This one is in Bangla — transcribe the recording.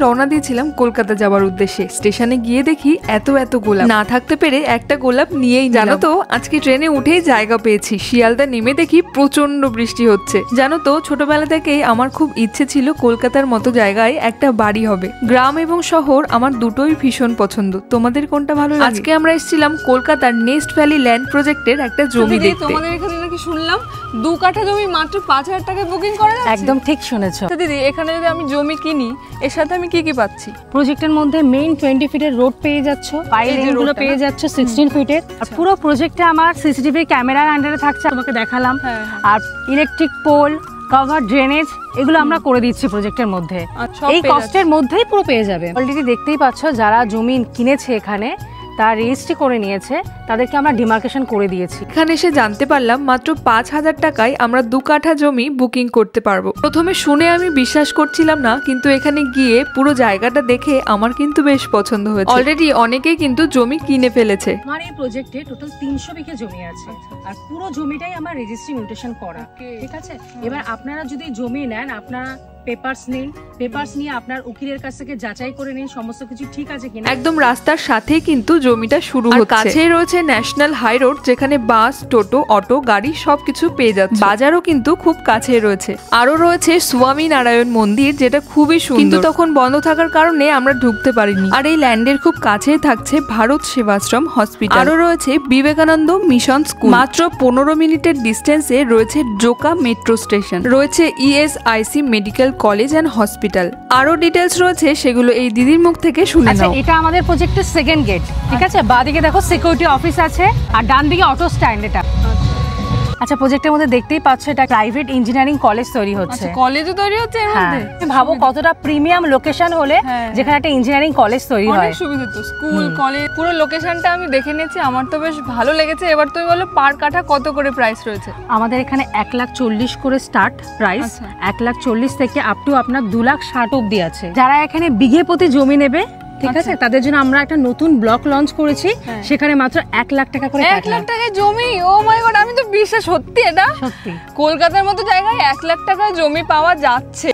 রওনা দিয়েছিলাম কলকাতা যাওয়ার উদ্দেশ্যে। স্টেশনে গিয়ে দেখি এত গোলাপ, না থাকতে পেরে একটা গোলাপ নিয়েই জানো তো আজকে ট্রেনে উঠেই জায়গা পেয়েছি। শিয়ালদা নেমে দেখি প্রচন্ড বৃষ্টি হচ্ছে। জানো তো ছোটবেলা থেকেই আমার খুব ইচ্ছে ছিল কলকাতার মতো জায়গায় একটা বাড়ি হবে। গ্রাম এবং শহর আমার দুটোই ভীষণ পছন্দ। তোমাদের কোনটা ভালো লাগে? আজকে আমরা এসেছিলাম কলকাতার নেস্ট ভ্যালি ল্যান্ড প্রজেক্টের একটা জমি দেখতে। তোমাদের এখানে নাকি শুনলাম 2 কাঠা জমি মাত্র 5000 টাকায় বুকিং করা যাচ্ছে। একদম ঠিক শুনেছো দিদি। এখানে যদি আমি জমি কিনি এর সাথে আমি কি কি পাচ্ছি? প্রজেক্টের মধ্যে মেইন 20 ফিটের রোড পেয়ে যাচ্ছ, পাইলগুলো পেয়ে যাচ্ছ 16 ফিটের। আর পুরো প্রজেক্টে আমার সিসিটিভি ক্যামেরার আন্ডারে থাকছে, তোমাকে দেখালাম। আর ইলেকট্রিক পোল, কভার, ড্রেনেজ এগুলো আমরা করে দিচ্ছি প্রজেক্টের মধ্যে। এই কস্টের মধ্যেই পুরো পেয়ে যাবে। অলরেডি দেখতেই পাচ্ছ যারা জমি কিনেছে এখানে তার রেজিস্ট্রি করে নিয়েছে, তাদেরকে আমরা ডিমার্কেশন করে দিয়েছি। এখানে এসে জানতে পারলাম মাত্র 5000 টাকায় আমরা 2 কাঠা জমি বুকিং করতে পারবো। প্রথমে শুনে আমি বিশ্বাস করছিলাম না, কিন্তু এখানে গিয়ে পুরো জায়গাটা দেখে আমার কিন্তু বেশ পছন্দ হয়েছে। অলরেডি অনেকেই কিন্তু জমি কিনে ফেলেছে। আমার এই প্রজেক্টে টোটাল 300 বিঘে জমি আছে, আর পুরো জমিটাই আমার রেজিস্ট্রি মিউটেশন করা। ঠিক আছে, এবার আপনারা যদি জমি নেন, আপনারা পেপারস নিন, পেপারস নিয়ে আপনার উকিলের কাছ থেকে যাচাই করে নিন সমস্ত কিছু ঠিক আছে কিনা। একদম রাস্তার সাথেই কিন্তু জমিটা শুরু হচ্ছে। কাছেই রয়েছে ন্যাশনাল হাই রোড, যেখানে বাস, টোটো, অটো, গাড়ি সবকিছু পেয়ে যাচ্ছে। বাজারও কিন্তু খুব কাছেই রয়েছে। আরো রয়েছে স্বামী নারায়ণ মন্দির, যেটা খুবই সুন্দর, কিন্তু তখন বন্ধ থাকার কারণে আমরা ঢুকতে পারিনি। আর এই ল্যান্ডের খুব কাছেই থাকছে ভারত সেবাশ্রম হসপিটাল। আরো রয়েছে বিবেকানন্দ মিশন স্কুল। মাত্র 15 মিনিটের ডিস্টেন্সে রয়েছে জোকা মেট্রো স্টেশন, রয়েছে ESIC medical college and hospital. আরো ডিটেলস রয়েছে, সেগুলো এই দিদির মুখ থেকে শুনে নাও। এটা আমাদের প্রজেক্টের সেকেন্ড গেট। ঠিক আছে, বাঁদিকে দেখো সিকিউরিটি অফিস আছে, আর ডান দিকে অটো স্ট্যান্ড। এটা আচ্ছা, প্রজেক্টের মধ্যে দেখতেই পাচ্ছ এটা প্রাইভেট ইঞ্জিনিয়ারিং কলেজ তৈরি হচ্ছে। কলেজও তৈরি হচ্ছে এর মধ্যে। ভাবো কতটা প্রিমিয়াম লোকেশন হলে যেখানে একটা ইঞ্জিনিয়ারিং কলেজ তৈরি হয়। অনেক সুবিধা তো, স্কুল, কলেজ, পুরো লোকেশনটা আমি দেখে নিয়েছি, আমার তো বেশ ভালো লেগেছে। এবার তুমি বলো পার কাঠা কত করে প্রাইস রয়েছে? আমাদের এখানে 1,40,000 করে স্টার্ট প্রাইস। 1,40,000 থেকে আপ টু আপনার 2,60,000 অব্দি আছে। যারা এখানে বিঘে প্রতি জমি নেবে, ঠিক আছে, তাদের জন্য আমরা একটা নতুন ব্লক লঞ্চ করেছি। সেখানে মাত্র 1 লাখ টাকা করে। 1 লাখ টাকায় জমি? ও মাই গড, আমি তো বিশ্বাস, সত্যি এটা? সত্যি কলকাতার মতো জায়গায় 1 লাখ টাকায় জমি পাওয়া যাচ্ছে?